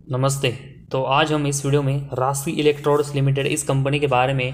नमस्ते। तो आज हम इस वीडियो में राशि इलेक्ट्रॉनिक्स लिमिटेड इस कंपनी के बारे में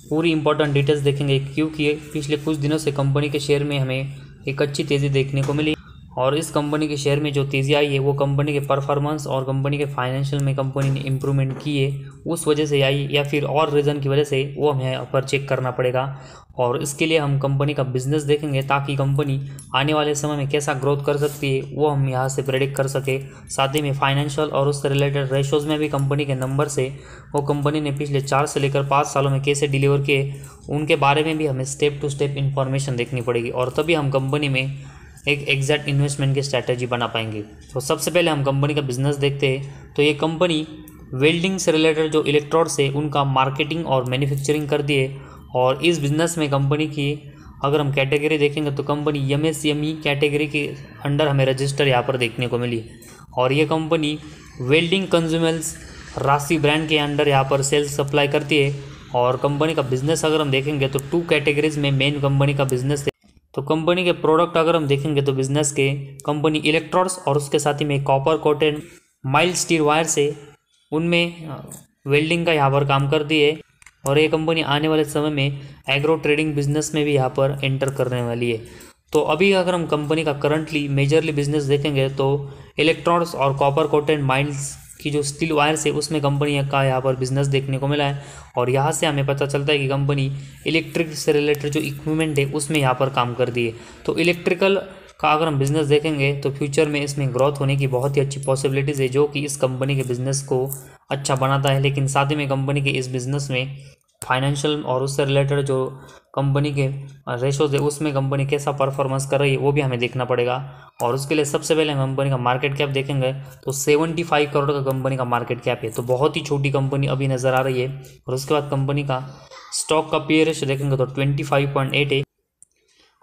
पूरी इंपॉर्टेंट डिटेल्स देखेंगे, क्योंकि पिछले कुछ दिनों से कंपनी के शेयर में हमें एक अच्छी तेज़ी देखने को मिली और इस कंपनी के शेयर में जो तेज़ी आई है वो कंपनी के परफॉर्मेंस और कंपनी के फाइनेंशियल में कंपनी ने इम्प्रूवमेंट की है उस वजह से आई, या फिर और रीज़न की वजह से, वो हमें यहाँ पर चेक करना पड़ेगा। और इसके लिए हम कंपनी का बिजनेस देखेंगे ताकि कंपनी आने वाले समय में कैसा ग्रोथ कर सकती है वो हम यहाँ से प्रेडिक्ट कर सके। साथ ही में फाइनेंशियल और उससे रिलेटेड रेशोज़ में भी कंपनी के नंबर से वो कंपनी ने पिछले 4 से लेकर 5 सालों में कैसे डिलीवर किए उनके बारे में भी हमें स्टेप टू स्टेप इन्फॉर्मेशन देखनी पड़ेगी, और तभी हम कंपनी में एक एग्जैक्ट इन्वेस्टमेंट की स्ट्रैटेजी बना पाएंगे। तो सबसे पहले हम कंपनी का बिजनेस देखते हैं। तो ये कंपनी वेल्डिंग से रिलेटेड जो इलेक्ट्रोड्स है उनका मार्केटिंग और मैन्युफैक्चरिंग करती है, और इस बिज़नेस में कंपनी की अगर हम कैटेगरी देखेंगे तो कंपनी एमएसएमई कैटेगरी के अंडर हमें रजिस्टर यहाँ पर देखने को मिली। और ये कंपनी वेल्डिंग कंज्यूमेबल्स राशि ब्रांड के अंडर यहाँ पर सेल्स सप्लाई करती है। और कंपनी का बिज़नेस अगर हम देखेंगे तो 2 कैटेगरीज में मेन कंपनी का बिज़नेस है। तो कंपनी के प्रोडक्ट अगर हम देखेंगे तो बिज़नेस के कंपनी इलेक्ट्रोड्स और उसके साथ ही में copper coated mild steel wire से उनमें वेल्डिंग का यहाँ पर काम करती है। और ये कंपनी आने वाले समय में एग्रो ट्रेडिंग बिजनेस में भी यहाँ पर एंटर करने वाली है। तो अभी अगर हम कंपनी का करंटली मेजरली बिजनेस देखेंगे तो इलेक्ट्रॉनिक्स और कॉपर कोटेड माइल्स की जो स्टील वायर्स है उसमें कंपनी का यहाँ पर बिजनेस देखने को मिला है। और यहाँ से हमें पता चलता है कि कंपनी इलेक्ट्रिक से रिलेटेड जो इक्विपमेंट है उसमें यहाँ पर काम करती है। तो इलेक्ट्रिकल का अगर हम बिज़नेस देखेंगे तो फ्यूचर में इसमें ग्रोथ होने की बहुत ही अच्छी पॉसिबिलिटीज़ है, जो कि इस कंपनी के बिज़नेस को अच्छा बनाता है। लेकिन साथ ही में कंपनी के इस बिज़नेस में फाइनेंशियल और उससे रिलेटेड जो कंपनी के रेशोज है उसमें कंपनी कैसा परफॉर्मेंस कर रही है वो भी हमें देखना पड़ेगा। और उसके लिए सबसे पहले हम कंपनी का मार्केट कैप देखेंगे तो 75 करोड़ का कंपनी का मार्केट कैप है, तो बहुत ही छोटी कंपनी अभी नज़र आ रही है। और उसके बाद कंपनी का स्टॉक का पी रेशियो देखेंगे तो 25.8 है।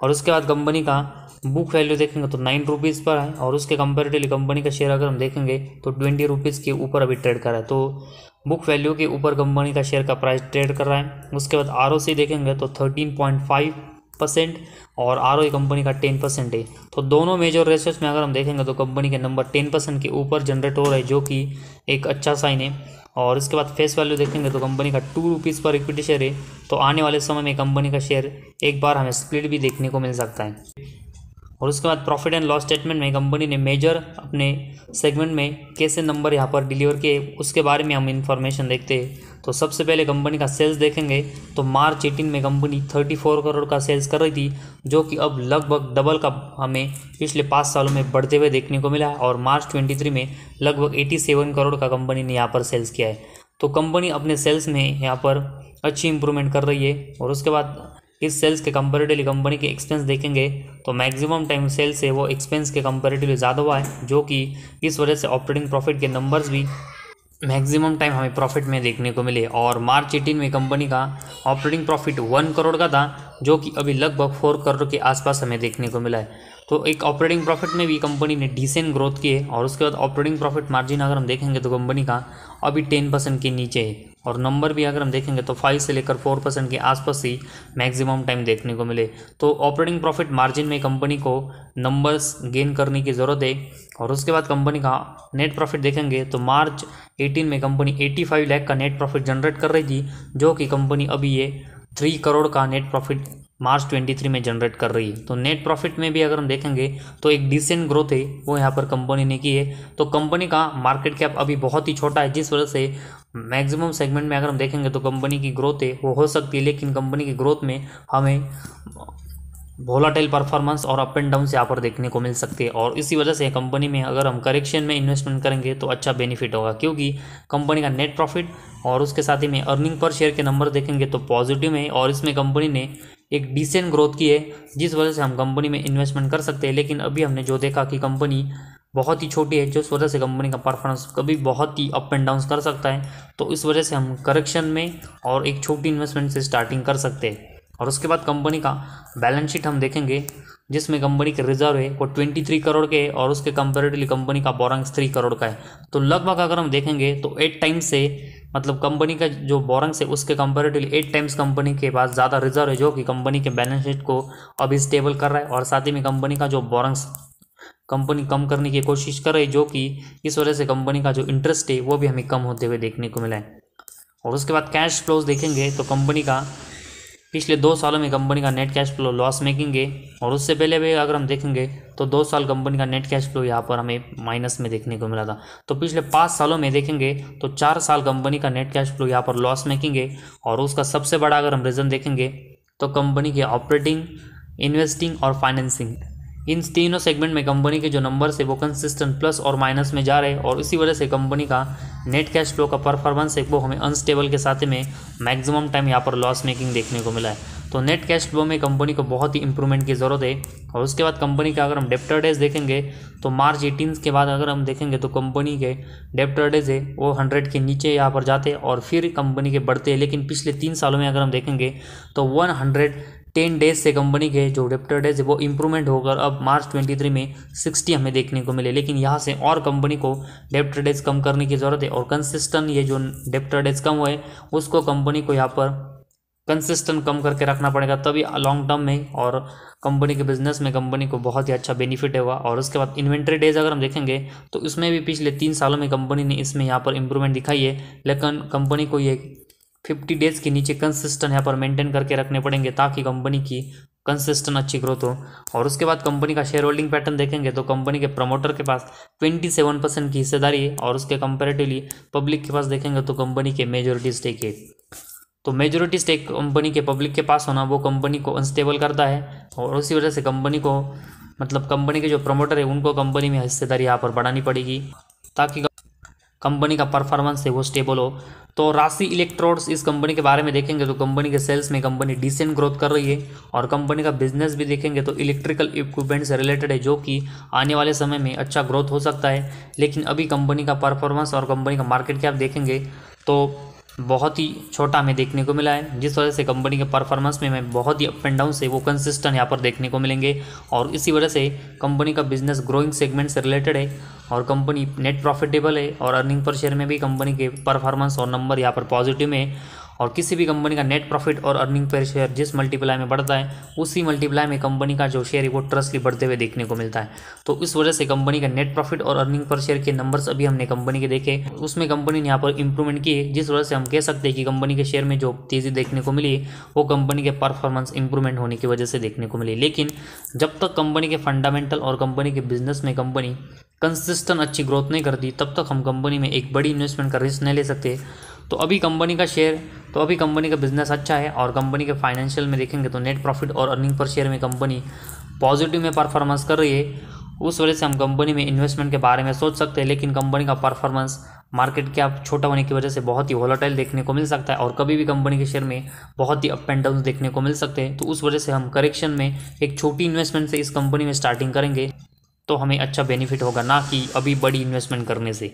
और उसके बाद कंपनी का बुक वैल्यू देखेंगे तो 9 रुपीज़ पर है, और उसके कंपेरेटिवली कंपनी का शेयर अगर हम देखेंगे तो 20 रुपीज़ के ऊपर अभी ट्रेड कर रहा है। तो बुक वैल्यू के ऊपर कंपनी का शेयर का प्राइस ट्रेड कर रहा है। उसके बाद आरओसी देखेंगे तो 13.5% और आरओई कंपनी का 10% है। तो दोनों मेजर रेशियोज में अगर हम देखेंगे तो कंपनी के नंबर 10% के ऊपर जनरेट हो रहा है, जो कि एक अच्छा साइन है। और इसके बाद फेस वैल्यू देखेंगे तो कंपनी का 2 रुपीज़ पर इक्विटी शेयर है। तो आने वाले समय में कंपनी का शेयर एक बार हमें स्प्लिट भी देखने को मिल सकता है। और उसके बाद प्रॉफिट एंड लॉस स्टेटमेंट में कंपनी ने मेजर अपने सेगमेंट में कैसे नंबर यहाँ पर डिलीवर किए उसके बारे में हम इंफॉर्मेशन देखते हैं। तो सबसे पहले कंपनी का सेल्स देखेंगे तो मार्च 18 में कंपनी 34 करोड़ का सेल्स कर रही थी, जो कि अब लगभग डबल का हमें पिछले 5 सालों में बढ़ते हुए देखने को मिला है। और मार्च 23 में लगभग 87 करोड़ का कंपनी ने यहाँ पर सेल्स किया है। तो कंपनी अपने सेल्स में यहाँ पर अच्छी इंप्रूवमेंट कर रही है। और उसके बाद इस सेल्स के कंपेरेटिवली कंपनी के एक्सपेंस देखेंगे तो मैक्सिमम टाइम सेल्स है वो एक्सपेंस के कंपेरेटिवली ज़्यादा हुआ है, जो कि इस वजह से ऑपरेटिंग प्रॉफिट के नंबर्स भी मैक्सिमम टाइम हमें प्रॉफिट में देखने को मिले। और मार्च 18 में कंपनी का ऑपरेटिंग प्रॉफिट 1 करोड़ का था, जो कि अभी लगभग 4 करोड़ के आसपास हमें देखने को मिला है। तो एक ऑपरेटिंग प्रॉफिट में भी कंपनी ने डिसेंट ग्रोथ की है। और उसके बाद ऑपरेटिंग प्रॉफिट मार्जिन अगर हम देखेंगे तो कंपनी का अभी 10% के नीचे है। और नंबर भी अगर हम देखेंगे तो 5 से लेकर 4% के आसपास ही मैक्सिमम टाइम देखने को मिले। तो ऑपरेटिंग प्रॉफिट मार्जिन में कंपनी को नंबर्स गेन करने की ज़रूरत है। और उसके बाद कंपनी का नेट प्रॉफिट देखेंगे तो मार्च 18 में कंपनी 85 लाख का नेट प्रॉफिट जनरेट कर रही थी, जो कि कंपनी अभी ये 3 करोड़ का नेट प्रॉफिट मार्च 23 में जनरेट कर रही है। तो नेट प्रॉफिट में भी अगर हम देखेंगे तो एक डिसेंट ग्रोथ है वो यहाँ पर कंपनी ने की है। तो कंपनी का मार्केट कैप अभी बहुत ही छोटा है, जिस वजह से मैक्सिमम सेगमेंट में अगर हम देखेंगे तो कंपनी की ग्रोथ है वो हो सकती है, लेकिन कंपनी की ग्रोथ में हमें वोलाटाइल परफॉर्मेंस और अप एंड डाउन यहाँ पर देखने को मिल सकती है। और इसी वजह से कंपनी में अगर हम करेक्शन में इन्वेस्टमेंट करेंगे तो अच्छा बेनिफिट होगा, क्योंकि कंपनी का नेट प्रॉफिट और उसके साथ ही में अर्निंग पर शेयर के नंबर देखेंगे तो पॉजिटिव है। और इसमें कंपनी ने एक डिसेंट ग्रोथ की है, जिस वजह से हम कंपनी में इन्वेस्टमेंट कर सकते हैं। लेकिन अभी हमने जो देखा कि कंपनी बहुत ही छोटी है, जिस वजह से कंपनी का परफॉर्मेंस कभी बहुत ही अप एंड डाउन कर सकता है। तो इस वजह से हम करेक्शन में और एक छोटी इन्वेस्टमेंट से स्टार्टिंग कर सकते हैं। और उसके बाद कंपनी का बैलेंस शीट हम देखेंगे, जिसमें कंपनी के रिजर्व है वो 23 करोड़ के है, और उसके कंपेरेटिवली कंपनी का बोरंग्स 3 करोड़ का है। तो लगभग अगर हम देखेंगे तो 8 टाइम्स से, मतलब कंपनी का जो बोरंग्स है उसके कंपेरेटिवली 8 टाइम्स कंपनी के पास ज़्यादा रिजर्व है, जो कि कंपनी के बैलेंस शीट को अभी स्टेबल कर रहा है। और साथ ही में कंपनी का जो बोरंग्स कंपनी कम करने की कोशिश कर रही है, जो कि इस वजह से कंपनी का जो इंटरेस्ट है वो भी हमें कम होते हुए देखने को मिला है। और उसके बाद कैश फ्लोज देखेंगे तो कंपनी का पिछले 2 सालों में कंपनी का net cash flow loss making है, और उससे पहले भी अगर हम देखेंगे तो 2 साल कंपनी का नेट कैश फ्लो यहाँ पर हमें माइनस में देखने को मिला था। तो पिछले 5 सालों में देखेंगे तो 4 साल कंपनी का नेट कैश फ्लो यहाँ पर लॉस मेकिंग है, और उसका सबसे बड़ा अगर हम रीज़न देखेंगे तो कंपनी के ऑपरेटिंग, इन्वेस्टिंग और फाइनेंसिंग, इन तीनों सेगमेंट में कंपनी के जो नंबर्स है वो कंसिस्टेंट प्लस और माइनस में जा रहे हैं, और इसी वजह से कंपनी का नेट कैश फ्लो का परफॉर्मेंस है वो हमें अनस्टेबल के साथ में मैक्सिमम टाइम यहाँ पर लॉस मेकिंग देखने को मिला है। तो नेट कैश फ्लो में कंपनी को बहुत ही इंप्रूवमेंट की ज़रूरत है। और उसके बाद कंपनी का अगर हम डेप्टर डेज देखेंगे तो मार्च 18 के बाद अगर हम देखेंगे तो कंपनी के डेप्टर डेज है वो 100 के नीचे यहाँ पर जाते हैं और फिर कंपनी के बढ़ते हैं। लेकिन पिछले 3 सालों में अगर हम देखेंगे तो 110 डेज से कंपनी के जो डेप्टर डेज है वो इंप्रूवमेंट होकर अब मार्च 23 में 60 हमें देखने को मिले। लेकिन यहाँ से और कंपनी को डेप्टर डेज कम करने की ज़रूरत है, और कंसिस्टेंट ये जो डेप्टर डेज कम हुए उसको कंपनी को यहाँ पर कंसिस्टेंट कम करके रखना पड़ेगा, तभी लॉन्ग टर्म में और कंपनी के बिजनेस में कंपनी को बहुत ही अच्छा बेनिफिट होगा। और उसके बाद इन्वेंट्री डेज अगर हम देखेंगे तो इसमें भी पिछले 3 सालों में कंपनी ने इसमें यहाँ पर इंप्रूवमेंट दिखाई है, लेकिन कंपनी को ये 50 डेज के नीचे कंसिस्टेंट यहाँ पर मेंटेन करके रखने पड़ेंगे ताकि कंपनी की कंसिस्टेंट अच्छी ग्रोथ हो। और उसके बाद कंपनी का शेयर होल्डिंग पैटर्न देखेंगे तो कंपनी के प्रमोटर के पास 27% की हिस्सेदारी है, और उसके कंपेरेटिवली पब्लिक के पास देखेंगे तो कंपनी के मेजोरिटी स्टेक है। तो मेजोरिटी स्टेक कंपनी के पब्लिक के पास होना वो कंपनी को अनस्टेबल करता है, और उसी वजह से कंपनी को कंपनी के जो प्रमोटर है उनको कंपनी में हिस्सेदारी यहाँ पर बढ़ानी पड़ेगी ताकि कंपनी का परफॉर्मेंस है वो स्टेबल हो। तो राशि इलेक्ट्रोड्स इस कंपनी के बारे में देखेंगे तो कंपनी के सेल्स में कंपनी डिसेंट ग्रोथ कर रही है, और कंपनी का बिजनेस भी देखेंगे तो इलेक्ट्रिकल इक्विपमेंट से रिलेटेड है, जो कि आने वाले समय में अच्छा ग्रोथ हो सकता है। लेकिन अभी कंपनी का परफॉर्मेंस और कंपनी का मार्केट कैप देखेंगे तो बहुत ही छोटा हमें देखने को मिला है, जिस वजह से कंपनी के परफॉर्मेंस में हमें बहुत ही अप एंड डाउन से वो कंसिस्टेंट यहाँ पर देखने को मिलेंगे। और इसी वजह से कंपनी का बिजनेस ग्रोइंग सेगमेंट से रिलेटेड है, और कंपनी नेट प्रॉफिटेबल है, और अर्निंग पर शेयर में भी कंपनी के परफॉर्मेंस और नंबर यहाँ पर पॉजिटिव में। और किसी भी कंपनी का नेट प्रॉफिट और अर्निंग पर शेयर जिस मल्टीप्लाई में बढ़ता है उसी मल्टीप्लाई में कंपनी का जो शेयर है वो ट्रस्टली बढ़ते हुए देखने को मिलता है। तो इस वजह से कंपनी का नेट प्रॉफिट और अर्निंग पर शेयर के नंबर्स अभी हमने कंपनी के देखे, उसमें कंपनी ने यहाँ पर इंप्रूवमेंट की है, जिस वजह से हम कह सकते हैं कि कंपनी के शेयर में जो तेज़ी देखने को मिली है वो कंपनी के परफॉर्मेंस इंप्रूवमेंट होने की वजह से देखने को मिली। लेकिन जब तक कंपनी के फंडामेंटल और कंपनी के बिजनेस में कंपनी कंसिस्टेंट अच्छी ग्रोथ नहीं करती तब तक हम कंपनी में एक बड़ी इन्वेस्टमेंट का रिस्क नहीं ले सकते। तो अभी कंपनी का बिजनेस अच्छा है, और कंपनी के फाइनेंशियल में देखेंगे तो नेट प्रॉफिट और अर्निंग पर शेयर में कंपनी पॉजिटिव में परफॉर्मेंस कर रही है, उस वजह से हम कंपनी में इन्वेस्टमेंट के बारे में सोच सकते हैं। लेकिन कंपनी का परफॉर्मेंस मार्केट कैप छोटा होने की वजह से बहुत ही वोलेटाइल देखने को मिल सकता है, और कभी भी कंपनी के शेयर में बहुत ही अप एंड डाउन देखने को मिल सकते हैं। तो उस वजह से हम करेक्शन में एक छोटी इन्वेस्टमेंट से इस कंपनी में स्टार्टिंग करेंगे तो हमें अच्छा बेनिफिट होगा, ना कि अभी बड़ी इन्वेस्टमेंट करने से।